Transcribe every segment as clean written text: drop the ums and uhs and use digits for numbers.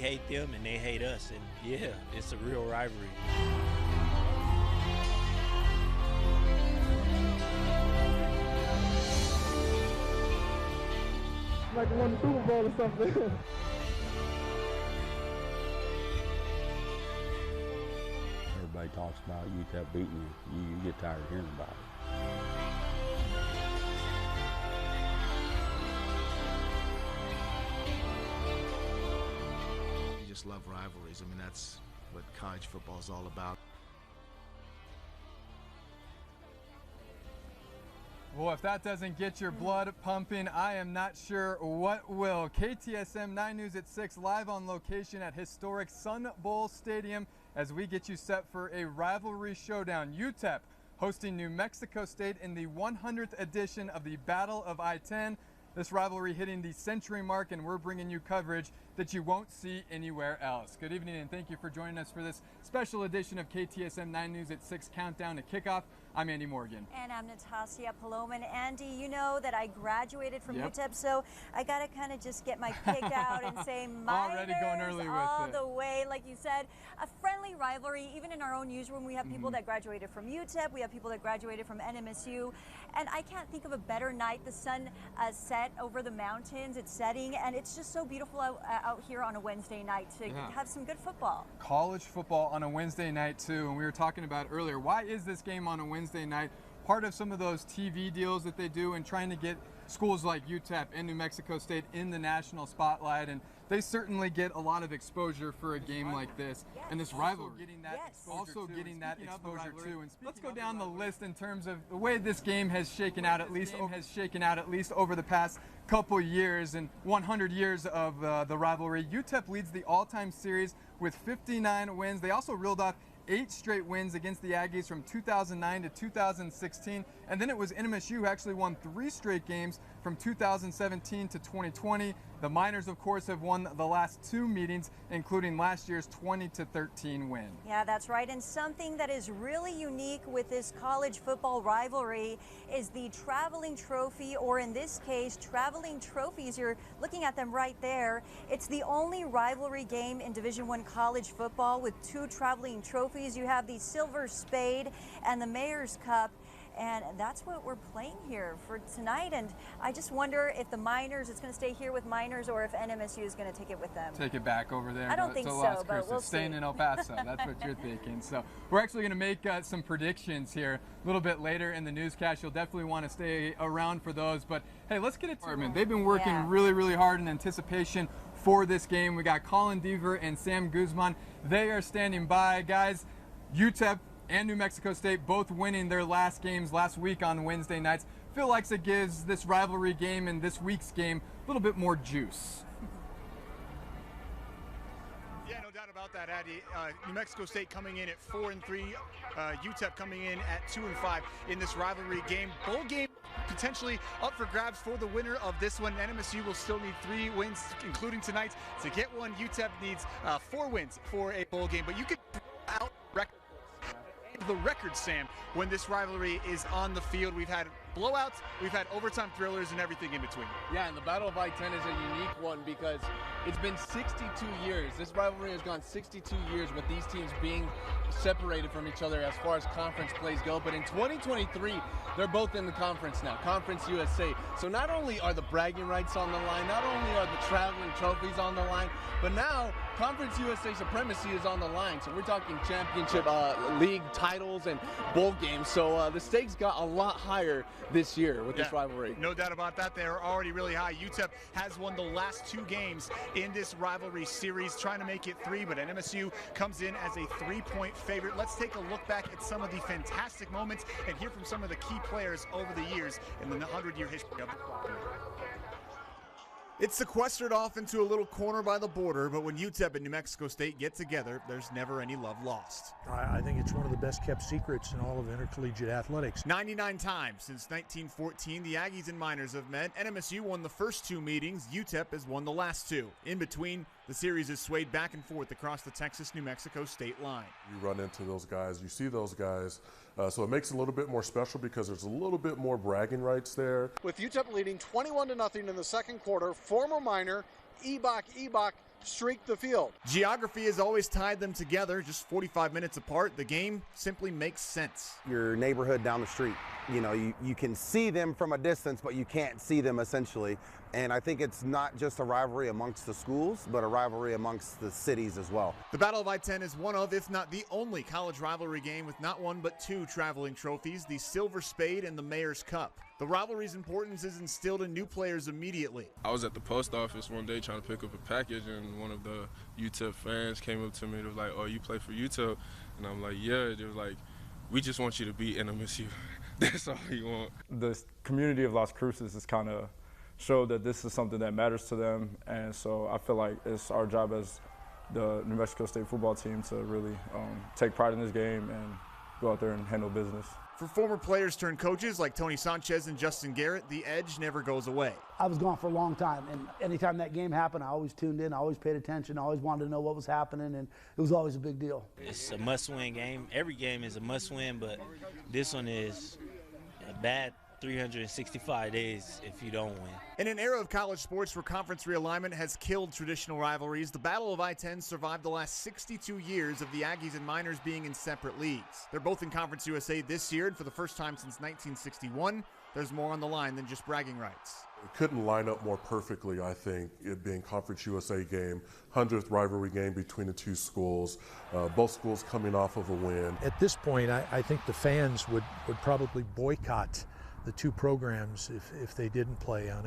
hate them and they hate us. And yeah, it's a real rivalry. Like won the Super Bowl or something. Everybody talks about UTEP beating you. You get tired of hearing about it. You just love rivalries. I mean, that's what college football is all about. Well, if that doesn't get your blood pumping, I am not sure what will. KTSM 9 News at 6 live on location at historic Sun Bowl Stadium as we get you set for a rivalry showdown. UTEP hosting New Mexico State in the 100th edition of the Battle of I-10. This rivalry hitting the century mark, and we're bringing you coverage that you won't see anywhere else. Good evening, and thank you for joining us for this special edition of KTSM 9 News at 6 Countdown to Kickoff. I'm Andy Morgan. And I'm Natasha Paloman. Andy, you know that I graduated from UTEP, so I got to kind of just get my pick out and say already going early all with the way. Like you said, a friendly rivalry. Even in our own newsroom, we have people that graduated from UTEP. We have people that graduated from NMSU. And I can't think of a better night. The sun set over the mountains. It's setting, and it's just so beautiful out here on a Wednesday night to have some good football. College football on a Wednesday night, too. And we were talking about earlier, why is this game on a Wednesday night? Part of some of those TV deals that they do and trying to get schools like UTEP and New Mexico State in the national spotlight, and they certainly get a lot of exposure for a game like this. And this rivalry getting that exposure too. And let's go down the list in terms of the way this game has shaken out, at least over the past couple years and 100 years of the rivalry. UTEP leads the all-time series with 59 wins. They also reeled off 8 straight wins against the Aggies from 2009 to 2016. And then it was NMSU who actually won 3 straight games from 2017 to 2020. The Miners, of course, have won the last 2 meetings, including last year's 20-13 win. Yeah, that's right. And something that is really unique with this college football rivalry is the traveling trophy, or in this case, traveling trophies. You're looking at them right there. It's the only rivalry game in Division I college football with 2 traveling trophies. You have the Silver Spade and the Mayor's Cup. And that's what we're playing here for tonight. And I just wonder if the Miners, it's going to stay here with Miners, or if NMSU is going to take it with them. Take it back over there. I don't think so, but we'll see. Staying in El Paso, that's what you're thinking. So we're actually going to make some predictions here a little bit later in the newscast. You'll definitely want to stay around for those. But hey, let's get it started. They've been working really, really hard in anticipation for this game. We got Colin Deaver and Sam Guzman. They are standing by. Guys, UTEP and New Mexico State both winning their last games last week on Wednesday nights. Feel like it gives this rivalry game and this week's game a little bit more juice. Yeah, no doubt about that, Addy. New Mexico State coming in at 4-3, UTEP coming in at 2-5 in this rivalry game. Bowl game potentially up for grabs for the winner of this one. NMSU will still need 3 wins, including tonight. To get one, UTEP needs 4 wins for a bowl game. But you could out the record, Sam, when this rivalry is on the field. We've had blowouts, we've had overtime thrillers, and everything in between. Yeah, and the Battle of I-10 is a unique one because it's been 62 years. This rivalry has gone 62 years with these teams being separated from each other as far as conference plays go. But in 2023, they're both in the conference now, Conference USA. So not only are the bragging rights on the line, not only are the traveling trophies on the line, but now Conference USA supremacy is on the line. So we're talking championship league titles and bowl games. So the stakes got a lot higher this year with this rivalry. No doubt about that. They're already really high. UTEP has won the last 2 games in this rivalry series, trying to make it 3, but NMSU comes in as a 3-point favorite. Let's take a look back at some of the fantastic moments and hear from some of the key players over the years in the 100-year history of the rivalry. It's sequestered off into a little corner by the border, but when UTEP and New Mexico State get together, there's never any love lost. I think it's one of the best kept secrets in all of intercollegiate athletics. 99 times since 1914, the Aggies and Miners have met. NMSU won the first 2 meetings. UTEP has won the last 2. In between, the series is swayed back and forth across the Texas-New Mexico state line. You run into those guys, you see those guys, so it makes it a little bit more special because there's a little bit more bragging rights there. With UTEP leading 21-0 in the second quarter, former Miner Ebok streak the field. Geography has always tied them together, just 45 minutes apart. The game simply makes sense. Your neighborhood down the street, you know, you can see them from a distance, but you can't see them essentially. And I think it's not just a rivalry amongst the schools, but a rivalry amongst the cities as well. The Battle of I-10 is one of, if not the only, college rivalry game with not one but two traveling trophies, the Silver Spade and the Mayor's Cup. The rivalry's importance is instilled in new players immediately. I was at the post office one day trying to pick up a package, and one of the UTEP fans came up to me and was like, "Oh, you play for UTEP?" And I'm like, "Yeah." They was like, "We just want you to beat NMSU." That's all we want. The community of Las Cruces has kind of showed that this is something that matters to them, and so I feel like it's our job as the New Mexico State football team to really take pride in this game and go out there and handle business. For former players turned coaches like Tony Sanchez and Justin Garrett, the edge never goes away. I was gone for a long time, and anytime that game happened, I always tuned in, I always paid attention, I always wanted to know what was happening, and it was always a big deal. It's a must-win game. Every game is a must-win, but this one is a bad 365 days if you don't win. In an era of college sports where conference realignment has killed traditional rivalries, the Battle of I-10 survived the last 62 years of the Aggies and Miners being in separate leagues. They're both in Conference USA this year, and for the first time since 1961, there's more on the line than just bragging rights. It couldn't line up more perfectly, I think, it being Conference USA game, 100th rivalry game between the two schools, both schools coming off of a win. At this point, I think the fans would probably boycott the two programs if they didn't play on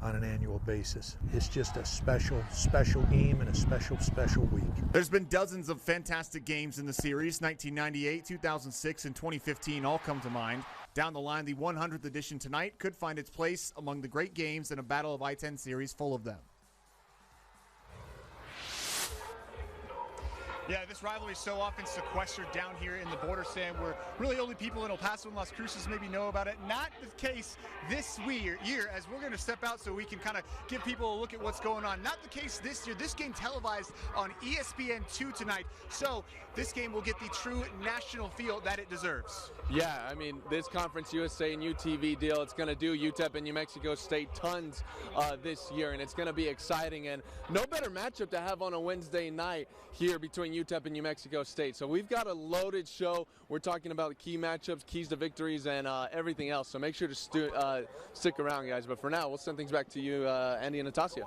an annual basis. It's just a special game and a special week. There's been dozens of fantastic games in the series. 1998, 2006, and 2015 all come to mind. Down the line, the 100th edition tonight could find its place among the great games in a Battle of I-10 series full of them. Yeah, this rivalry is so often sequestered down here in the border, Sam, where really only people in El Paso and Las Cruces maybe know about it. Not the case this year, as we're going to step out so we can kind of give people a look at what's going on. Not the case this year. This game televised on ESPN2 tonight, so this game will get the true national feel that it deserves. Yeah, I mean, this Conference USA and UTV deal, it's going to do UTEP and New Mexico State tons this year, and it's going to be exciting. And no better matchup to have on a Wednesday night here between UTEP and New Mexico State. So we've got a loaded show. We're talking about the key matchups, keys to victories, and everything else. So make sure to stick around, guys. But for now, we'll send things back to you, Andy and Natasha.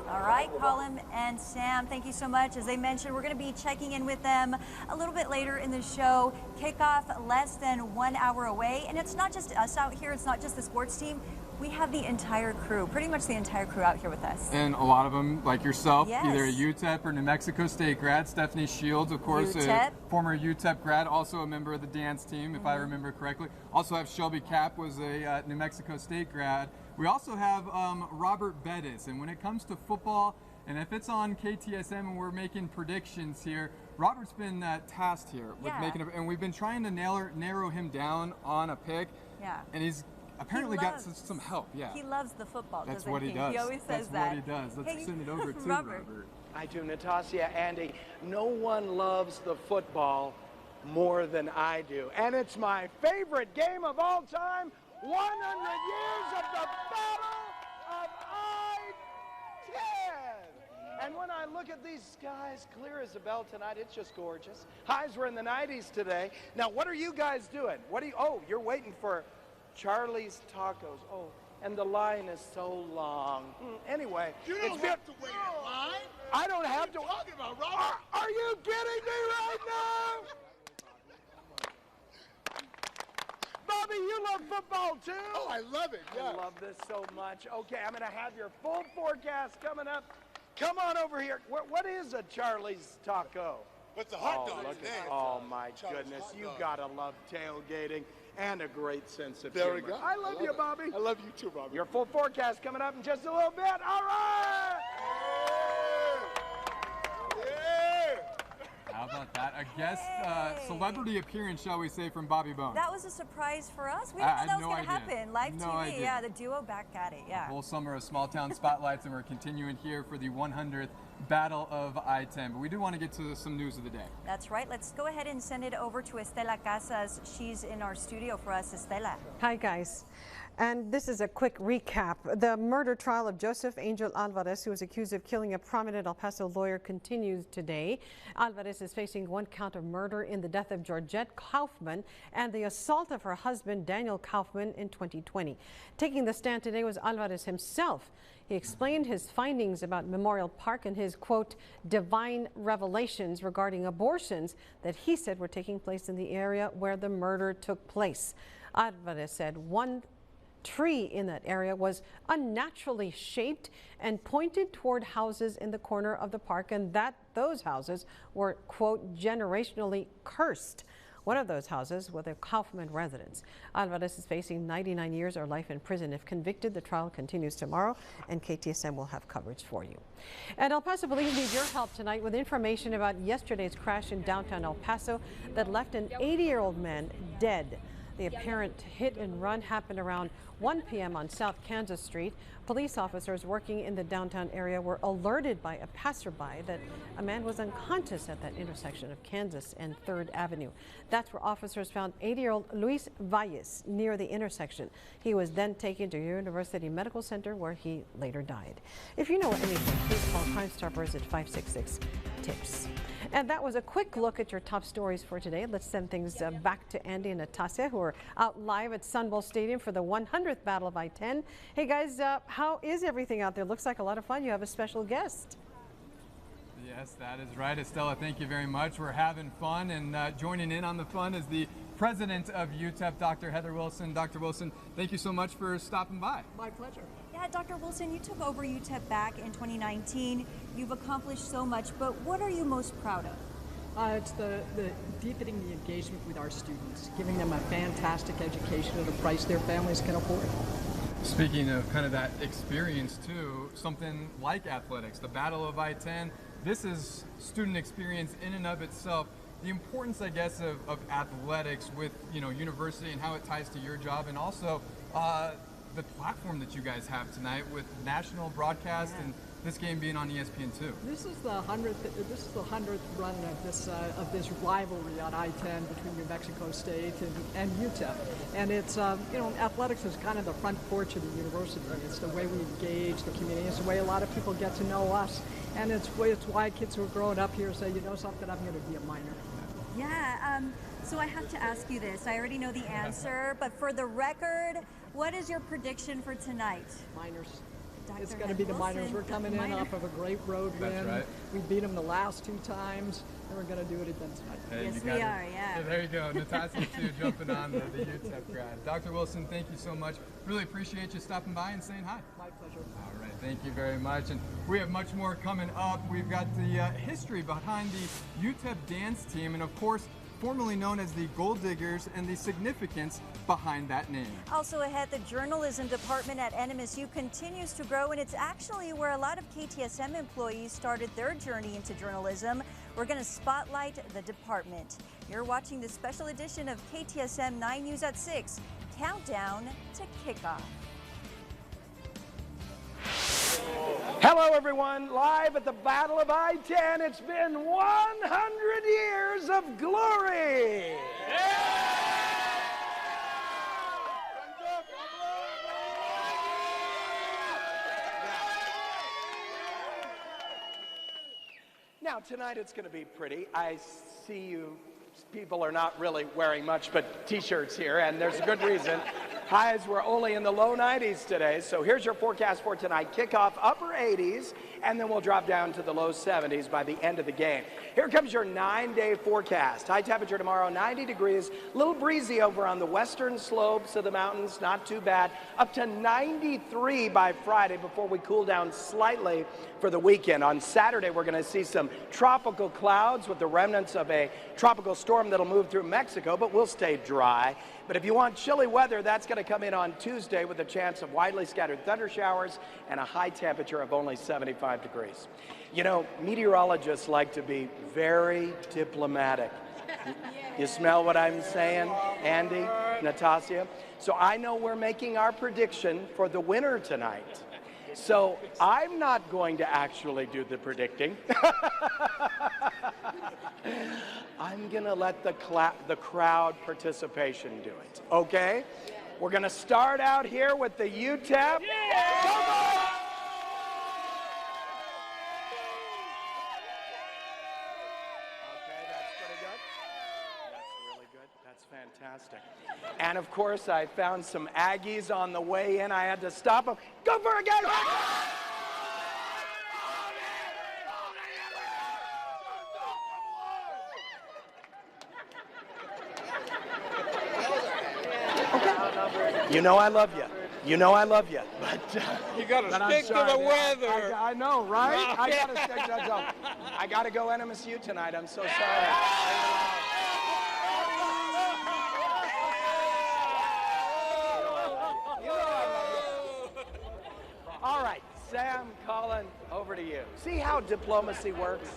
All right, Colin and Sam, thank you so much. As they mentioned, we're going to be checking in with them a little bit later in the show. Kickoff less than 1 hour away. And it's not just us out here. It's not just the sports team. We have the entire crew, pretty much the entire crew out here with us. And a lot of them, like yourself, yes. Either a UTEP or New Mexico State grad. Stephanie Shields, of course, a former UTEP grad, also a member of the dance team, if I remember correctly. Also have Shelby Kapp, was a New Mexico State grad. We also have Robert Bettis, and when it comes to football, and if it's on KTSM and we're making predictions here, Robert's been tasked here with making it, and we've been trying to narrow him down on a pick. Yeah. And he's apparently got some help. Yeah. He loves the football. That's what he does. He always says that. That's what he does. Let's send it over to Robert. I do, Natasha, Andy. No one loves the football more than I do, and it's my favorite game of all time. 100 years of the Battle of I-10. And when I look at these skies clear as a bell tonight, it's just gorgeous. Highs were in the 90s today. Now, what are you guys doing? Oh, you're waiting for Charlie's Tacos. Oh, and the line is so long. Anyway, you don't have to wait in line. I don't have to. What are you talking about, Robert? Are you kidding me right now? Bobby, you love football too? Oh, I love it, yes. I love this so much. Okay, I'm going to have your full forecast coming up. Come on over here. What is a Charlie's Taco? It's a hot dog today. Oh, my goodness. You got to love tailgating and a great sense of humor. There we go. I love you, Bobby. I love you too, Bobby. Your full forecast coming up in just a little bit. All right! How about that? A guest celebrity appearance, shall we say, from Bobby Bone. That was a surprise for us. We didn't know that was going to happen. Live TV, idea. yeah, the duo back at it, yeah. A whole summer of small town spotlights, and we're continuing here for the 100th Battle of I-10. But we do want to get to some news of the day. That's right. Let's go ahead and send it over to Estela Casas. She's in our studio for us. Estela. Hi, guys. And this is a quick recap. The murder trial of Joseph Angel Alvarez, who was accused of killing a prominent El Paso lawyer, continues today. Alvarez is facing 1 count of murder in the death of Georgette Kaufman and the assault of her husband, Daniel Kaufman, in 2020. Taking the stand today was Alvarez himself. He explained his findings about Memorial Park and his, quote, divine revelations regarding abortions that he said were taking place in the area where the murder took place. Alvarez said one tree in that area was unnaturally shaped and pointed toward houses in the corner of the park, and that those houses were, quote, generationally cursed. One of those houses was a Kaufman residence. Alvarez is facing 99 years or life in prison if convicted. The trial continues tomorrow, and KTSM will have coverage for you. And El Paso police need your help tonight with information about yesterday's crash in downtown El Paso that left an 80-year-old man dead. The apparent hit and run happened around 1 p.m. on South Kansas Street. Police officers working in the downtown area were alerted by a passerby that a man was unconscious at that intersection of Kansas and 3rd Avenue. That's where officers found 80-year-old Luis Valles near the intersection. He was then taken to University Medical Center where he later died. If you know anything, please call Crime Stoppers at 566-TIPS. And that was a quick look at your top stories for today. Let's send things back to Andy and Natasha, who are out live at Sun Bowl Stadium for the 100th Battle of I-10. Hey guys, how is everything out there? Looks like a lot of fun. You have a special guest. Yes, that is right, Estella. Thank you very much. We're having fun, and joining in on the fun is the president of UTEP, Dr. Heather Wilson. Dr. Wilson, thank you so much for stopping by. My pleasure. Yeah, Dr. Wilson, you took over UTEP back in 2019. You've accomplished so much, but what are you most proud of? It's the deepening the engagement with our students, giving them a fantastic education at a price their families can afford. Speaking of kind of that experience too, something like athletics, the Battle of I-10, this is student experience in and of itself. The importance, I guess, of athletics with, university and how it ties to your job, and also the platform that you guys have tonight with national broadcast and this game being on ESPN2. This is the 100th run of this rivalry on I-10 between New Mexico State and UTEP, and it's athletics is kind of the front porch of the university. It's the way we engage the community. It's the way a lot of people get to know us, and it's why kids who are growing up here say, you know something, I'm going to be a minor. Yeah. So I have to ask you this. I already know the answer, but for the record, what is your prediction for tonight? Miners. It's going to be the Miners. We're coming in off of a great road win. That's right. We beat them the last 2 times, and we're going to do it again tonight. Hey, yes, we are, yeah. There you go. Natasha, too, jumping on the UTEP grad. Dr. Wilson, thank you so much. Really appreciate you stopping by and saying hi. My pleasure. All right, thank you very much. And we have much more coming up. We've got the history behind the UTEP dance team, and of course, formerly known as the Gold Diggers, and the significance behind that name. Also ahead, the journalism department at NMSU continues to grow, and it's actually where a lot of KTSM employees started their journey into journalism. We're going to spotlight the department. You're watching the special edition of KTSM 9 News at 6, Countdown to Kickoff. Hello, everyone. Live at the Battle of I-10. It's been 100 years of glory. Now, tonight it's going to be pretty. I see you people are not really wearing much but t-shirts here, and there's a good reason. Highs were only in the low 90s today, so here's your forecast for tonight. Kickoff upper 80s, and then we'll drop down to the low 70s by the end of the game. Here comes your 9-day forecast. High temperature tomorrow, 90 degrees. A little breezy over on the western slopes of the mountains, not too bad. Up to 93 by Friday before we cool down slightly for the weekend. On Saturday, we're going to see some tropical clouds with the remnants of a tropical storm that'll move through Mexico, but we'll stay dry. But if you want chilly weather, that's going to come in on Tuesday with a chance of widely scattered thunder showers and a high temperature of only 75 degrees. You know, meteorologists like to be very diplomatic. You smell what I'm saying, Andy, Natasha? So I know we're making our prediction for the winner tonight. So I'm not going to actually do the predicting. I'm going to let the crowd participation do it, okay? We're going to start out here with the UTEP. Fantastic. And of course, I found some Aggies on the way in. I had to stop them. Go for it, guys! You know I love you. You know I love you. But you got to stick to the weather. I know, right? I got to stick to the I got to go NMSU tonight. I'm so sorry. All right, Sam, Colin, over to you. See how diplomacy works?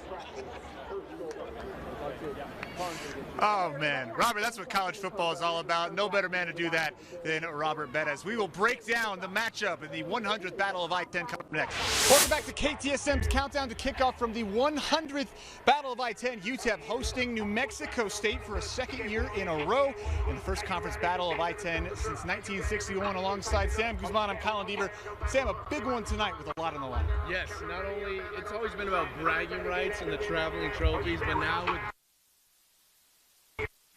Oh, man. Robert, that's what college football is all about. No better man to do that than Robert Bettis. We will break down the matchup in the 100th Battle of I-10 coming up next. Welcome back to KTSM's Countdown to Kickoff from the 100th Battle of I-10. UTEP hosting New Mexico State for a second year in a row in the first conference Battle of I-10 since 1961. Alongside Sam Guzman, I'm Colin Deaver. Sam, a big one tonight with a lot on the line. Yes, not only, it's always been about bragging rights and the traveling trophies, but now with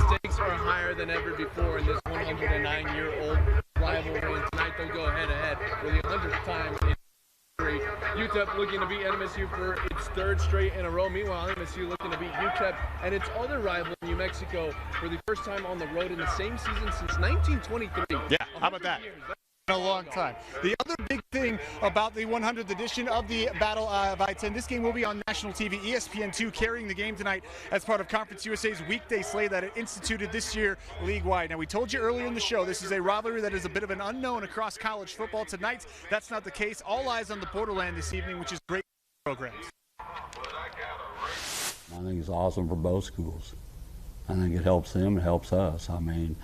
stakes are higher than ever before in this 109-year-old rivalry, and tonight they'll go head-to-head for the 100th time in history. UTEP looking to beat NMSU for its third straight in a row. Meanwhile, NMSU looking to beat UTEP and its other rival, New Mexico, for the first time on the road in the same season since 1923. Yeah, how about that? A long time. The other big thing about the 100th edition of the Battle of I-10, this game will be on national TV. ESPN2 carrying the game tonight as part of Conference USA's weekday slate that it instituted this year league-wide. Now, we told you earlier in the show, this is a rivalry that is a bit of an unknown across college football. Tonight, that's not the case. All eyes on the borderland this evening, which is great programs. I think it's awesome for both schools. I think it helps them, it helps us. I mean,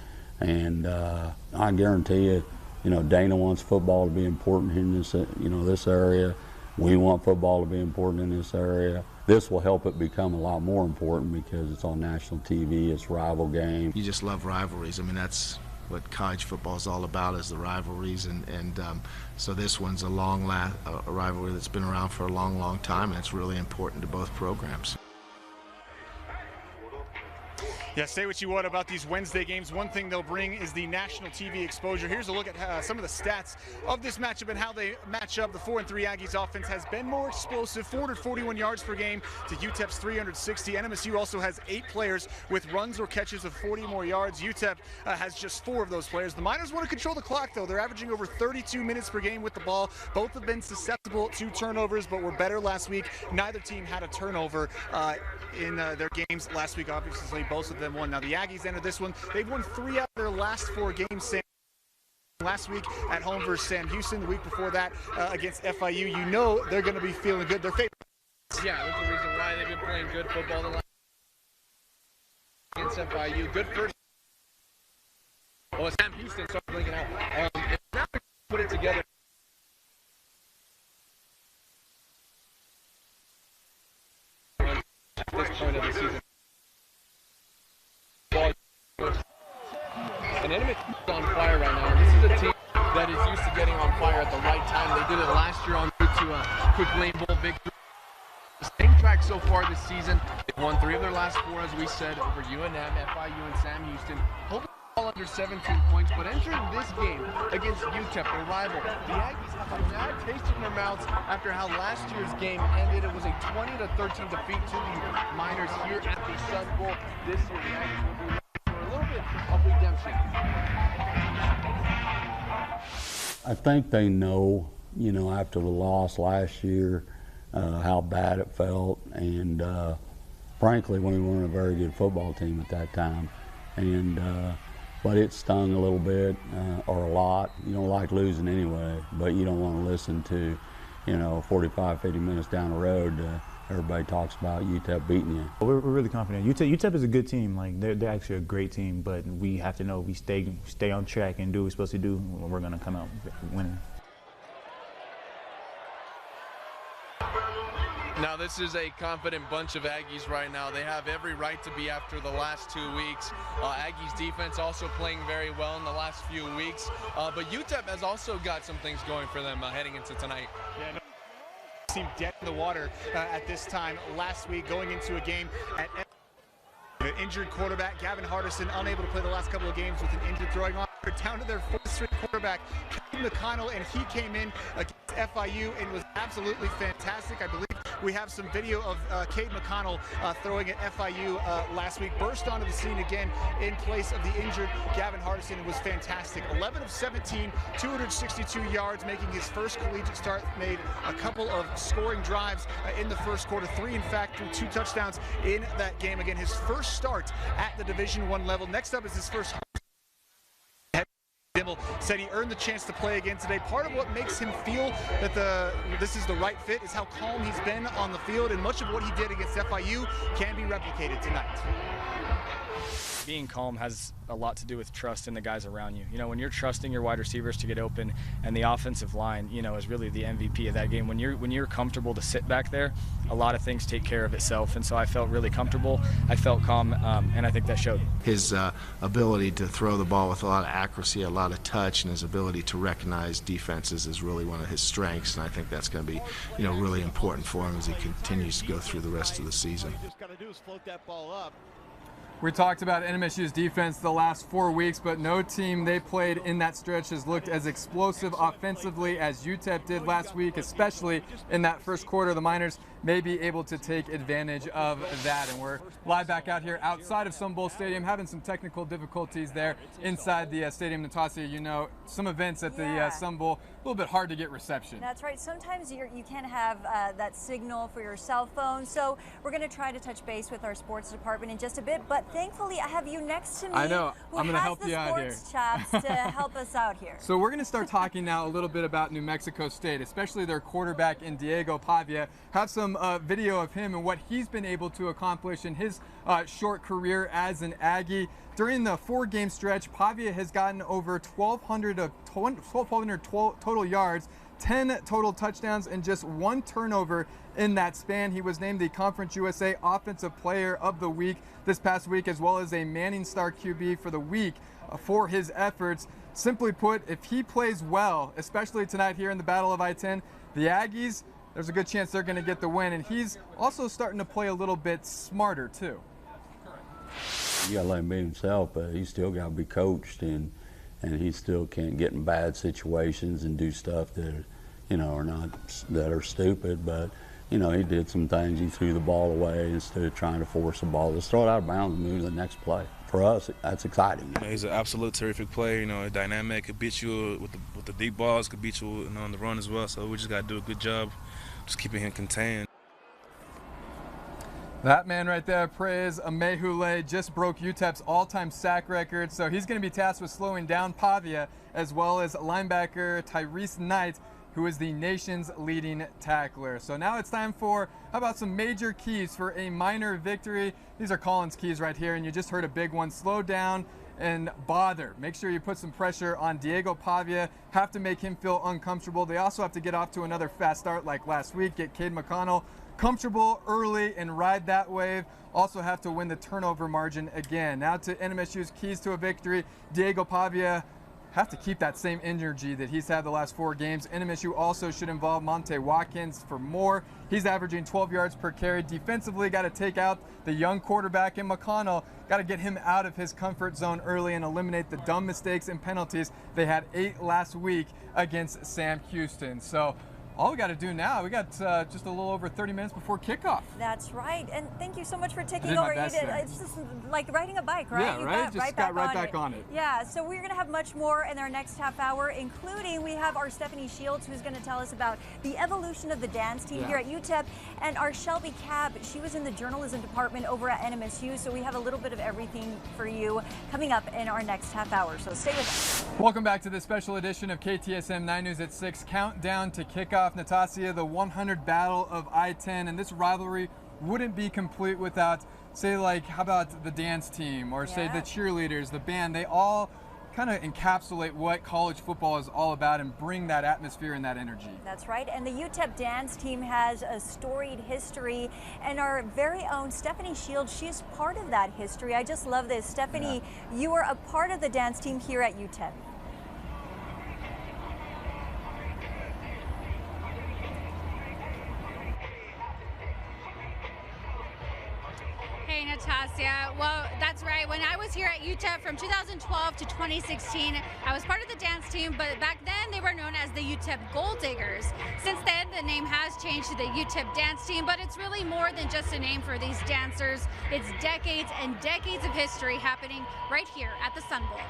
and I guarantee you, you know, Dana wants football to be important in this, this area. We want football to be important in this area. This will help it become a lot more important because it's on national TV, it's rival game. You just love rivalries. I mean, that's what college football is all about, is the rivalries. And so this one's a rivalry that's been around for a long, long time, and it's really important to both programs. Yeah, say what you want about these Wednesday games. One thing they'll bring is the national TV exposure. Here's a look at some of the stats of this matchup and how they match up. The 4-3 Aggies offense has been more explosive, 441 yards per game to UTEP's 360. NMSU also has 8 players with runs or catches of 40 more yards. UTEP has just 4 of those players. The Miners want to control the clock, though. They're averaging over 32 minutes per game with the ball. Both have been susceptible to turnovers, but were better last week. Neither team had a turnover in their games last week. Obviously, both of them won. Now, the Aggies entered this one. They've won 3 out of their last 4 games. Last week at home versus Sam Houston. The week before that against FIU. You know they're going to be feeling good. They're favored. Yeah, that's the reason why they've been playing good football the last against FIU. Good first. Oh, Sam Houston started blinking out. Now we put it together. At this point of the season. And NMSU is on fire right now. This is a team that is used to getting on fire at the right time. They did it last year on route to a quick lane bowl victory. Same track so far this season. They've won 3 of their last 4, as we said, over UNM, FIU, and Sam Houston. Hoping all under 17 points, but entering this game against UTEP, their rival, the Aggies have a bad taste in their mouths after how last year's game ended. It was a 20-13 defeat to the Miners here at the Sun Bowl. This year, the Aggies will be looking for a little bit of redemption. I think they know, after the loss last year, how bad it felt, and frankly, we weren't a very good football team at that time, and but it stung a little bit or a lot. You don't like losing anyway, but you don't want to listen to, 45, 50 minutes down the road. Everybody talks about UTEP beating you. We're really confident. UTEP is a good team. Like they're actually a great team, but we have to know we stay on track and do what we're supposed to do. We're going to come out winning. Now, this is a confident bunch of Aggies right now. They have every right to be after the last 2 weeks. Aggies defense also playing very well in the last few weeks. But UTEP has also got some things going for them heading into tonight. Yeah, no, seemed dead in the water at this time last week, going into a game at the injured quarterback, Gavin Hardison, unable to play the last couple of games with an injured throwing arm. Down to their fourth-string quarterback, Cade McConnell, and he came in against FIU and was absolutely fantastic. I believe we have some video of Cade McConnell throwing at FIU last week. Burst onto the scene again in place of the injured Gavin Hardison and was fantastic. 11 of 17, 262 yards, making his first collegiate start. Made a couple of scoring drives in the first quarter. 3, in fact, threw 2 touchdowns in that game. Again, his first start at the Division I level. Next up is his first. Dimmel said he earned the chance to play again today. Part of what makes him feel that this is the right fit is how calm he's been on the field, and much of what he did against FIU can be replicated tonight. Being calm has a lot to do with trust in the guys around you. You know, when you're trusting your wide receivers to get open, and the offensive line, you know, is really the MVP of that game. When you're comfortable to sit back there, a lot of things take care of itself. And so I felt really comfortable. I felt calm, and I think that showed. His ability to throw the ball with a lot of accuracy, a lot of touch, and his ability to recognize defenses is really one of his strengths. And I think that's going to be, you know, really important for him as he continues to go through the rest of the season. Just got to do is float that ball up. We talked about NMSU's defense the last 4 weeks, but no team they played in that stretch has looked as explosive offensively as UTEP did last week, especially in that first quarter. The Miners may be able to take advantage of that. And we're live back out here outside of Sun Bowl Stadium, having some technical difficulties there inside the stadium. Natasha, you know, some events at the Sun Bowl, a little bit hard to get reception. That's right. Sometimes you can't have that signal for your cell phone. So we're going to try to touch base with our sports department in just a bit. But thankfully, I have you next to me. I know. Who I'm going to has help the you out here. sports chops to help us out here. So we're going to start talking now a little bit about New Mexico State, especially their quarterback in Diego Pavia. Have some video of him and what he's been able to accomplish in his short career as an Aggie. During the 4-game stretch, Pavia has gotten over 1,200 total yards, 10 total touchdowns, and just 1 turnover in that span. He was named the Conference USA Offensive Player of the Week this past week, as well as a Manning Star QB for the week for his efforts. Simply put, if he plays well, especially tonight here in the Battle of I-10, the Aggies, there's a good chance they're going to get the win. And he's also starting to play a little bit smarter, too. You got to let him be himself, but he's still got to be coached, and he still can't get in bad situations and do stuff that, you know, are stupid. But, you know, he did some things. He threw the ball away instead of trying to force the ball. Just throw it out of bounds and move to the next play. For us, that's exciting. He's an absolute terrific player. You know, dynamic. Could beat you with the deep balls. Could beat you on the run as well. So we just got to do a good job just keeping him contained. That man right there, Praise Amehule, just broke UTEP's all-time sack record, so he's going to be tasked with slowing down Pavia, as well as linebacker Tyrese Knight, who is the nation's leading tackler. So now it's time for, how about some major keys for a Miner victory? These are Collins' keys right here, and you just heard a big one. Slow down and bother. Make sure you put some pressure on Diego Pavia, have to make him feel uncomfortable. They also have to get off to another fast start like last week, get Cade McConnell comfortable early and ride that wave. Also have to win the turnover margin again. Now to NMSU's keys to a victory. Diego Pavia have to keep that same energy that he's had the last 4 games. NMSU also should involve Monte Watkins for more. He's averaging 12 yards per carry. Defensively, got to take out the young quarterback in McConnell. Got to get him out of his comfort zone early and eliminate the dumb mistakes and penalties. They had 8 last week against Sam Houston. So all we got to do now, we got just a little over 30 minutes before kickoff. That's right, and thank you so much for taking over. It's just like riding a bike, right? Yeah, right? Just got right back on it. Yeah, so we're going to have much more in our next half hour, including we have our Stephanie Shields, who's going to tell us about the evolution of the dance team here at UTEP, and our Shelby Cabb. She was in the journalism department over at NMSU, so we have a little bit of everything for you coming up in our next half hour, so stay with us. Welcome back to this special edition of KTSM 9 News at 6. Countdown to kickoff. Natasha, the 100 Battle of I-10, and this rivalry wouldn't be complete without, say, like, how about the dance team, or say the cheerleaders, the band. They all kind of encapsulate what college football is all about and bring that atmosphere and that energy. That's right. And the UTEP dance team has a storied history, and our very own Stephanie Shields, she's part of that history. I just love this. Stephanie, you are a part of the dance team here at UTEP. Hey, Natasha. Well, that's right. When I was here at UTEP from 2012 to 2016, I was part of the dance team, but back then they were known as the UTEP Gold Diggers. Since then, the name has changed to the UTEP dance team, but it's really more than just a name for these dancers. It's decades and decades of history happening right here at the Sun Bowl.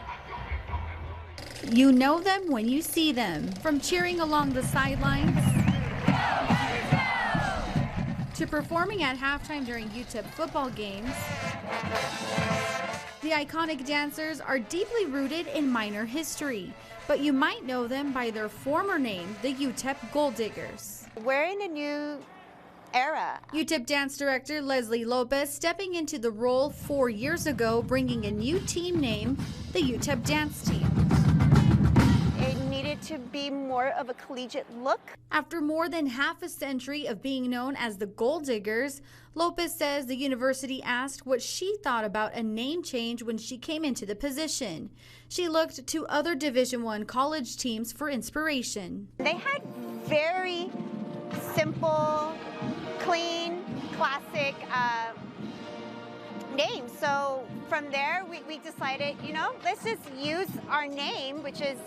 You know them when you see them, from cheering along the sidelines to performing at halftime during UTEP football games. The iconic dancers are deeply rooted in Miner history, but you might know them by their former name, the UTEP Gold Diggers. We're in a new era. UTEP dance director Leslie Lopez stepping into the role 4 years ago, bringing a new team name, the UTEP Dance Team. It needed to be more of a collegiate look. After more than half a century of being known as the Gold Diggers, Lopez says the university asked what she thought about a name change when she came into the position. She looked to other Division I college teams for inspiration. They had very simple, clean, classic names. So from there, we decided, you know, let's just use our name, which is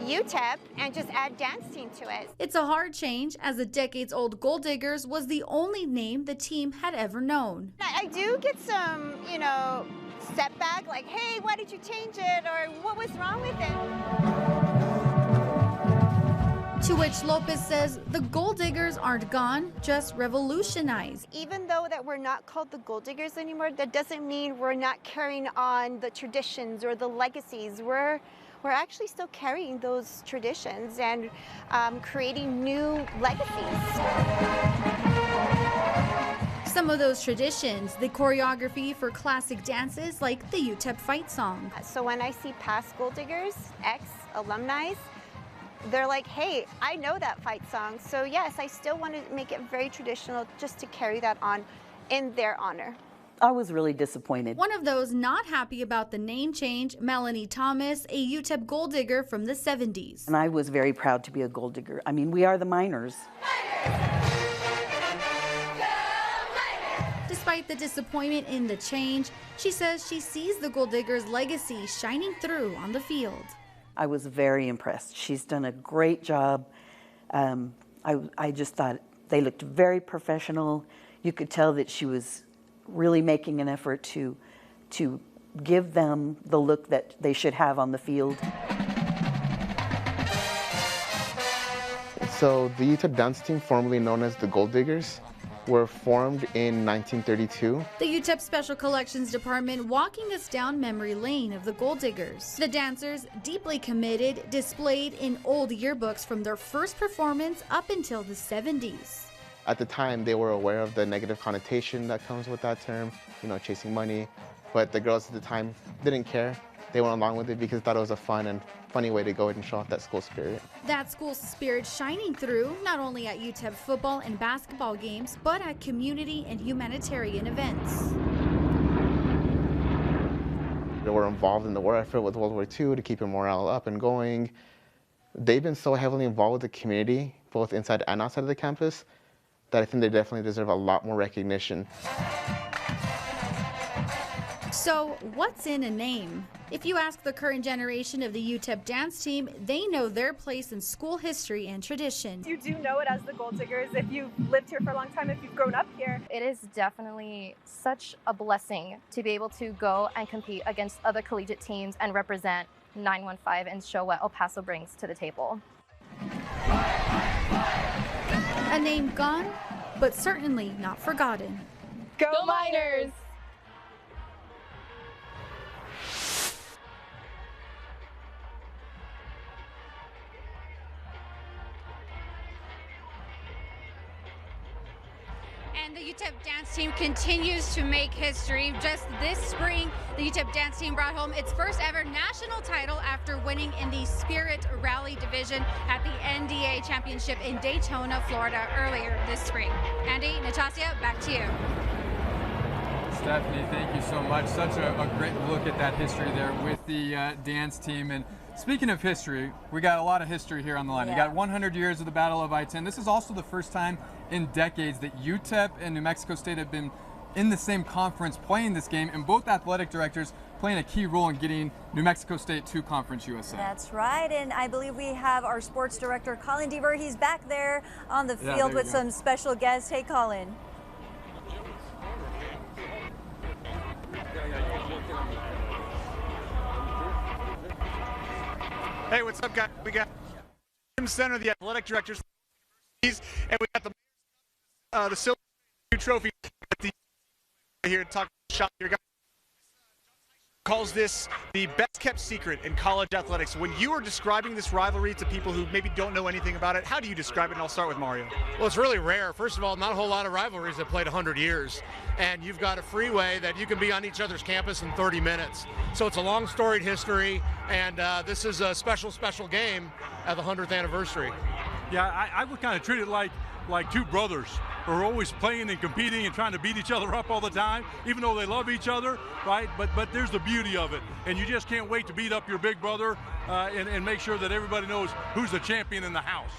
UTEP, and just add dance team to it. It's a hard change, as the decades-old Gold Diggers was the only name the team had ever known. I do get some, you know, setback, like, hey, why did you change it? Or what was wrong with it? To which Lopez says the Gold Diggers aren't gone, just revolutionized. Even though that we're not called the Gold Diggers anymore, that doesn't mean we're not carrying on the traditions or the legacies. We're actually still carrying those traditions and creating new legacies. Some of those traditions, the choreography for classic dances like the UTEP fight song. So when I see past Gold Diggers, ex-alumni, they're like, hey, I know that fight song. So yes, I still want to make it very traditional just to carry that on in their honor. I was really disappointed. One of those not happy about the name change, Melanie Thomas, a UTEP Gold Digger from the 70s. And I was very proud to be a Gold Digger. I mean, we are the Miners. Despite the disappointment in the change, she says she sees the Gold Diggers' legacy shining through on the field. I was very impressed. She's done a great job. I just thought they looked very professional. You could tell that she was really making an effort to give them the look that they should have on the field. So the UTEP dance team, formerly known as the Gold Diggers, were formed in 1932. The UTEP Special Collections Department walking us down memory lane of the Gold Diggers. The dancers, deeply committed, displayed in old yearbooks from their first performance up until the 70s. At the time, they were aware of the negative connotation that comes with that term, you know, chasing money. But the girls at the time didn't care. They went along with it because they thought it was a fun and funny way to go ahead and show off that school spirit. That school spirit shining through not only at UTEP football and basketball games, but at community and humanitarian events. They were involved in the war effort with World War II to keep morale up and going. They've been so heavily involved with the community, both inside and outside of the campus, that I think they definitely deserve a lot more recognition. So, what's in a name? If you ask the current generation of the UTEP dance team, they know their place in school history and tradition. You do know it as the Gold Diggers if you've lived here for a long time, if you've grown up here. It is definitely such a blessing to be able to go and compete against other collegiate teams and represent 915 and show what El Paso brings to the table. A name gone, but certainly not forgotten. Go Miners! And the UTEP dance team continues to make history. Just this spring, the UTEP dance team brought home its first ever national title after winning in the Spirit Rally division at the NDA Championship in Daytona, Florida earlier this spring. Andy, Natasha, back to you. Stephanie, thank you so much. Such a great look at that history there with the dance team. And speaking of history, we got a lot of history here on the line. You got 100 years of the Battle of I-10. This is also the first time in decades that UTEP and New Mexico State have been in the same conference playing this game, and both athletic directors playing a key role in getting New Mexico State to Conference USA. That's right, and I believe we have our sports director, Colin Deaver. He's back there on the field with some special guests. Hey, Colin. Hey, what's up, guys? We got Jim Center, the athletic directors, and we got the silver trophy here to talk shop here, guys. Calls this the best kept secret in college athletics. When you are describing this rivalry to people who maybe don't know anything about it, how do you describe it? And I'll start with Mario. Well, it's really rare. First of all, not a whole lot of rivalries that played 100 years. And you've got a freeway that you can be on each other's campus in 30 minutes. So it's a long storied history, and this is a special, special game at the 100th anniversary. Yeah, I would kind of treat it like two brothers who are always playing and competing and trying to beat each other up all the time, even though they love each other, right? But there's the beauty of it, and you just can't wait to beat up your big brother and make sure that everybody knows who's the champion in the house.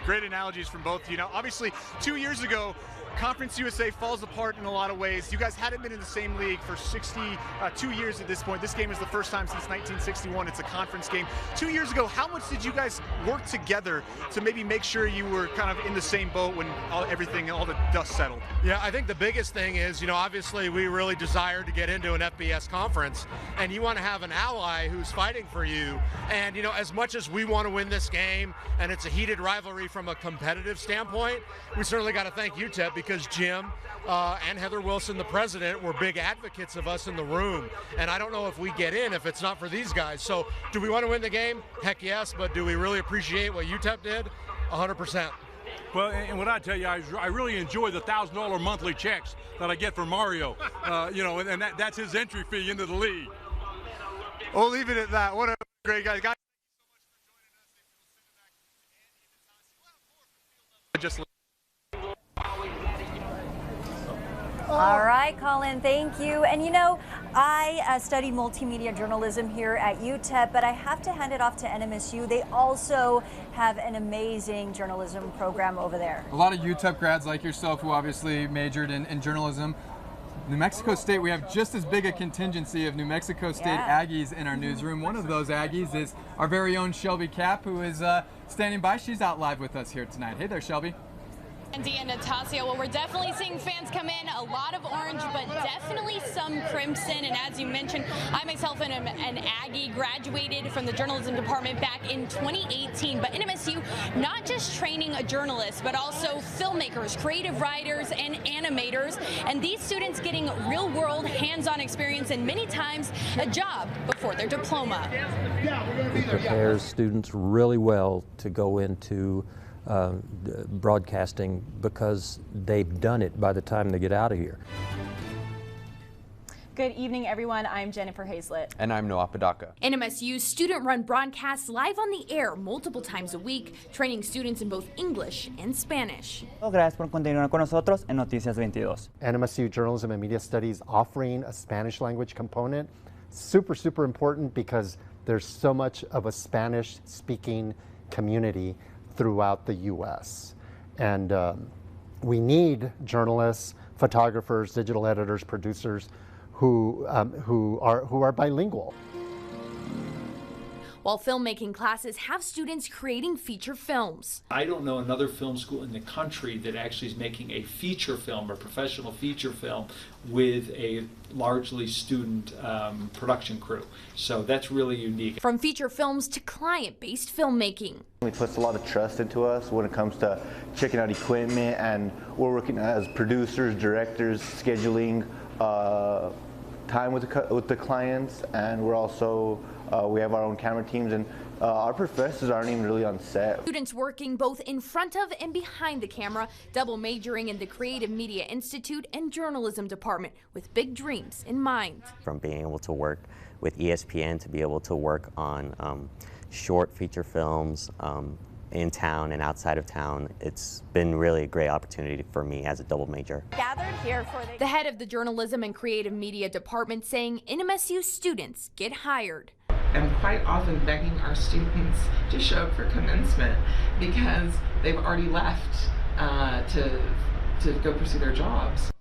Great analogies from both. You know, obviously 2 years ago, Conference USA falls apart in a lot of ways. You guys hadn't been in the same league for 62 years at this point. This game is the first time since 1961 it's a conference game. 2 years ago, how much did you guys work together to maybe make sure you were kind of in the same boat when all the dust settled? Yeah, I think the biggest thing is, you know, obviously we really desired to get into an FBS conference, and you want to have an ally who's fighting for you. And, you know, as much as we want to win this game, and it's a heated rivalry from a competitive standpoint, we certainly got to thank UTEP, because Jim and Heather Wilson, the president, were big advocates of us in the room. And I don't know if we get in if it's not for these guys. So do we want to win the game? Heck yes, but do we really appreciate what UTEP did? 100%. Well, and what I tell you, I really enjoy the $1,000 monthly checks that I get from Mario. You know, and that's his entry fee into the league. We'll leave it at that. What a great guys. Guys, just All right, Colin, thank you. And you know, I study multimedia journalism here at UTEP, but I have to hand it off to NMSU. They also have an amazing journalism program over there. A lot of UTEP grads like yourself who obviously majored in journalism. New Mexico State, we have just as big a contingency of New Mexico State Aggies in our newsroom. One of those Aggies is our very own Shelby Cap, who is standing by. She's out live with us here tonight. Hey there, Shelby. Andy and Natasha, well, we're definitely seeing fans come in, a lot of orange, but definitely some crimson. And as you mentioned, I myself am an Aggie, graduated from the journalism department back in 2018. But NMSU, not just training a journalist, but also filmmakers, creative writers, and animators. And these students getting real-world, hands-on experience and many times a job before their diploma. It prepares students really well to go into broadcasting because they've done it by the time they get out of here. Good evening, everyone. I'm Jennifer Hazlett. And I'm Noah Padaka. NMSU's student-run broadcasts live on the air multiple times a week, training students in both English and Spanish. Gracias por continuar con nosotros en Noticias 22. NMSU Journalism and Media Studies offering a Spanish language component. Super, super important because there's so much of a Spanish-speaking community throughout the U.S. And we need journalists, photographers, digital editors, producers who are bilingual. While filmmaking classes have students creating feature films. I don't know another film school in the country that actually is making a feature film, a professional feature film, with a largely student production crew. So that's really unique. From feature films to client-based filmmaking. It puts a lot of trust into us when it comes to checking out equipment, and we're working as producers, directors, scheduling time with the clients, and we're also we have our own camera teams, and Our professors aren't even really on set. Students working both in front of and behind the camera, double majoring in the Creative Media Institute and Journalism Department with big dreams in mind. From being able to work with ESPN to be able to work on short feature films in town and outside of town, it's been really a great opportunity for me as a double major. Gathered here for the head of the Journalism and Creative Media Department saying NMSU students get hired. I'm quite often begging our students to show up for commencement because they've already left to go pursue their jobs.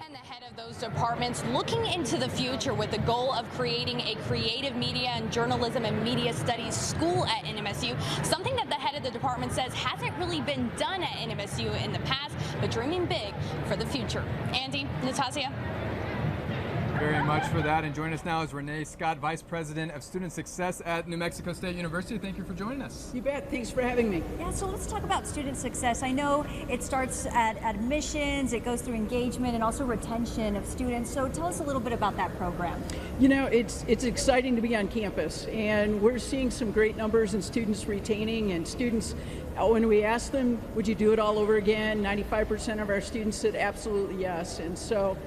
And the head of those departments looking into the future with the goal of creating a creative media and journalism and media studies school at NMSU, something that the head of the department says hasn't really been done at NMSU in the past, but dreaming big for the future. Andy, Natasha. Very much for that. And joining us now is Renee Scott, Vice President of Student Success at New Mexico State University. Thank you for joining us. You bet. Thanks for having me. Yeah, so let's talk about student success. I know it starts at admissions, it goes through engagement and also retention of students. So tell us a little bit about that program. You know, it's exciting to be on campus, and we're seeing some great numbers in students retaining, and students, when we ask them, would you do it all over again? 95% of our students said absolutely yes. And so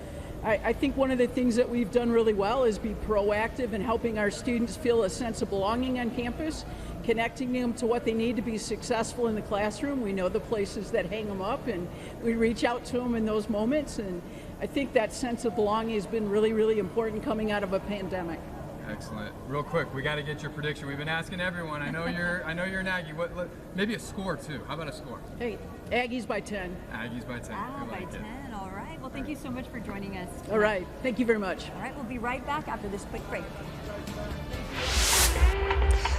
I think one of the things that we've done really well is be proactive in helping our students feel a sense of belonging on campus, connecting them to what they need to be successful in the classroom. We know the places that hang them up, and we reach out to them in those moments. And I think that sense of belonging has been really, really important coming out of a pandemic. Excellent. Real quick, we got to get your prediction. We've been asking everyone. I know you're an Aggie. Maybe a score too. How about a score? Hey, Aggies by 10. Aggies by 10. By 10. All right. Well, thank you so much for joining us tonight. All right. Thank you very much. All right. We'll be right back after this quick break.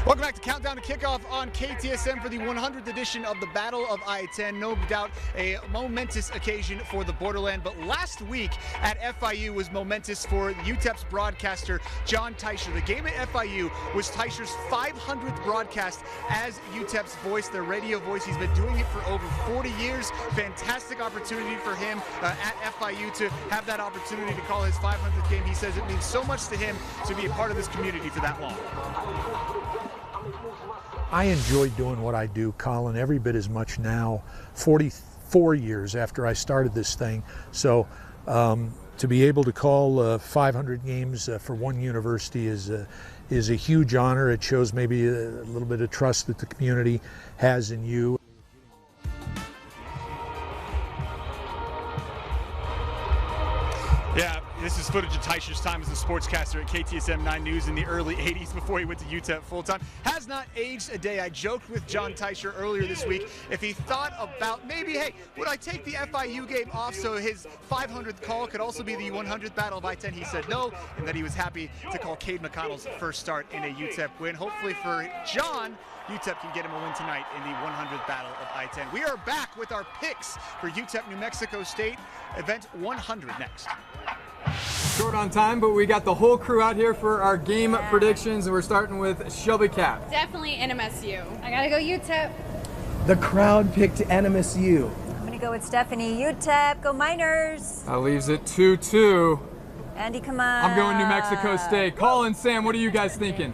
Welcome back to Countdown to Kickoff on KTSM for the 100th edition of the Battle of I-10. No doubt a momentous occasion for the borderland, but last week at FIU was momentous for UTEP's broadcaster, John Teicher. The game at FIU was Teicher's 500th broadcast as UTEP's voice, their radio voice. He's been doing it for over 40 years. Fantastic opportunity for him at FIU to have that opportunity to call his 500th game. He says it means so much to him to be a part of this community for that long. I enjoy doing what I do, Colin, every bit as much now, 44 years after I started this thing. So to be able to call 500 games for one university is a huge honor. It shows maybe a little bit of trust that the community has in you. Yeah, this is footage of Teicher's time as a sportscaster at KTSM 9 News in the early 80s before he went to UTEP full-time. Has not aged a day. I joked with John Teicher earlier this week if he thought about maybe, hey, would I take the FIU game off so his 500th call could also be the 100th Battle of I-10? He said no, and that he was happy to call Cade McConnell's first start in a UTEP win. Hopefully for John, UTEP can get him a win tonight in the 100th Battle of I-10. We are back with our picks for UTEP New Mexico State event 100 next. Short on time, but we got the whole crew out here for our game predictions, and we're starting with Shelby Cap. Definitely NMSU. I gotta go UTEP. The crowd picked NMSU. I'm going to go with Stephanie. UTEP. Go Miners. That leaves it 2-2. Andy, come on. I'm going New Mexico State. Colin, Sam, what are you guys thinking?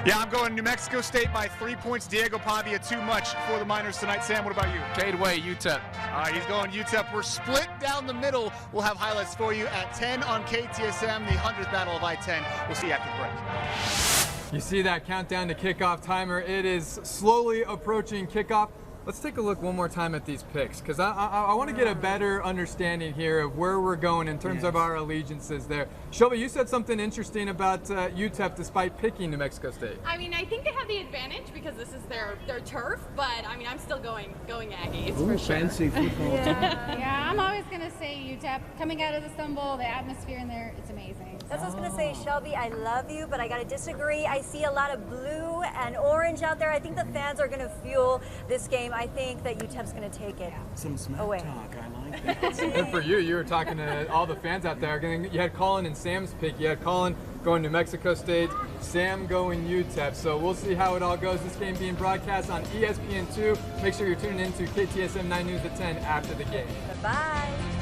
Yeah, I'm going New Mexico State by 3 points. Diego Pavia too much for the Miners tonight. Sam, what about you? Cade Way, UTEP. All right, he's going UTEP. We're split down the middle. We'll have highlights for you at 10 on KTSM, the 100th Battle of I-10. We'll see you after the break. You see that countdown to kickoff timer. It is slowly approaching kickoff. Let's take a look one more time at these picks, because I want to get a better understanding here of where we're going in terms of our allegiances there. Shelby, you said something interesting about UTEP despite picking New Mexico State. I mean, I think they have the advantage because this is their turf, but I mean, I'm still going Aggies. Ooh, for sure. fancy football. Yeah, I'm always gonna say UTEP. Coming out of the stumble, the atmosphere in there, it's amazing. That's what I was going to say, Shelby. I love you, but I got to disagree. I see a lot of blue and orange out there. I think the fans are going to fuel this game. I think that UTEP's going to take it Some smack away. talk. I like that. Good for you. You were talking to all the fans out there. You had Colin and Sam's pick. You had Colin going New Mexico State, Sam going UTEP. So we'll see how it all goes. This game being broadcast on ESPN2. Make sure you're tuning in to KTSM 9 News at 10 after the game. Bye-bye.